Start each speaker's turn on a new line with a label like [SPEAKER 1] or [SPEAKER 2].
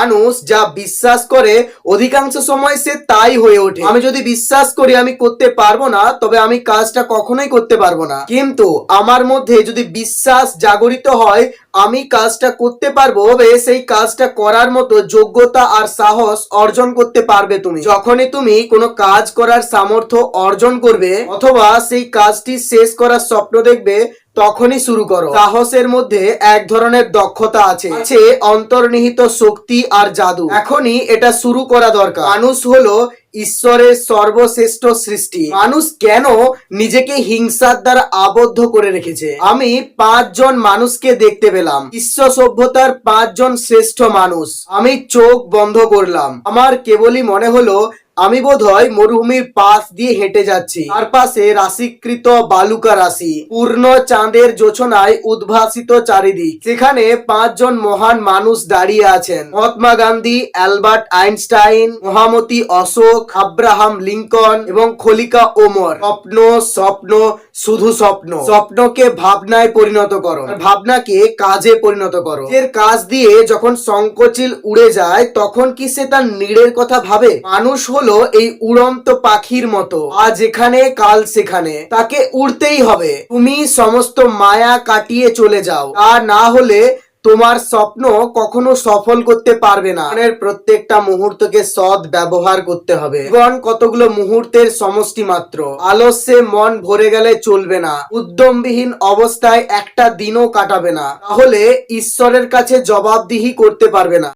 [SPEAKER 1] মানুষ যা বিশ্বাস করে অধিকাংশ সময় সে তাই হয়ে ওঠে। আমি যদি বিশ্বাস করি আমি করতে পারবো না, তবে আমি কাজটা কখনোই করতে পারবো না। কিন্তু আমার মধ্যে যদি বিশ্বাস জাগরিত হয় আমি কাজটা করতে পারবো, তবে সেই কাজটা করার মতো যোগ্যতা আর সাহস অর্জন করতে পারবে তুমি। যখনই তুমি কোনো কাজ করার সামর্থ্য অর্জন করবে অথবা সেই কাজটি শেষ করার স্বপ্ন দেখবে, তখনই শুরু করো। সাহসের মধ্যে এক ধরনের দক্ষতা আছে অন্তর্নিহিত শক্তি আর জাদু। এখনই এটা শুরু করা দরকার। মানুষ হলো ঈশ্বরের সর্বশ্রেষ্ঠ সৃষ্টি। মানুষ কেন নিজেকে হিংসার দ্বারা আবদ্ধ করে রেখেছে? আমি 5 জন মানুষকে দেখতে পেলাম, বিশ্ব সভ্যতার 5 জন শ্রেষ্ঠ মানুষ। আমি চোখ বন্ধ করলাম, আমার কেবলই মনে হলো আমি বোধহয় মরুভূমির পাশ দিয়ে হেঁটে যাচ্ছি। তার পাশে রাশিকৃত বালুকা রাশি, পূর্ণ চাঁদের জোছনায় উদ্ভাসিত চারিদিক। সেখানে 5 জন মহান মানুষ দাঁড়িয়ে আছেন। মহাত্মা গান্ধী, অ্যালবার্ট আইনস্টাইন, মহামতি অশোক, আব্রাহাম লিঙ্কন এবং খলিকা ওমর। স্বপ্ন, স্বপ্ন, শুধু স্বপ্ন। স্বপ্নকে ভাবনায় পরিণত করো, ভাবনাকে কাজে পরিণত করো। এর কাজ দিয়ে যখন সংকোচিল উড়ে যায় তখন কি সে তার নীড়ের কথা ভাবে? মানুষ হলো এই উড়ন্ত পাখির মতো, আজ এখানে কাল সেখানে, তাকে উড়তেই হবে। তুমি সমস্ত মায়া কাটিয়ে চলে যাও, তা না হলে তোমার স্বপ্ন কখনো সফল করতে পারবে না। প্রত্যেকটা মুহূর্তকে সৎ ব্যবহার করতে হবে। জীবন কতগুলো মুহূর্তের সমষ্টি মাত্র। আলস্যে মন ভরে গেলে চলবে না, উদ্যমবিহীন অবস্থায় একটা দিনও কাটাবে না, তাহলে ঈশ্বরের কাছে জবাবদিহি করতে পারবে না।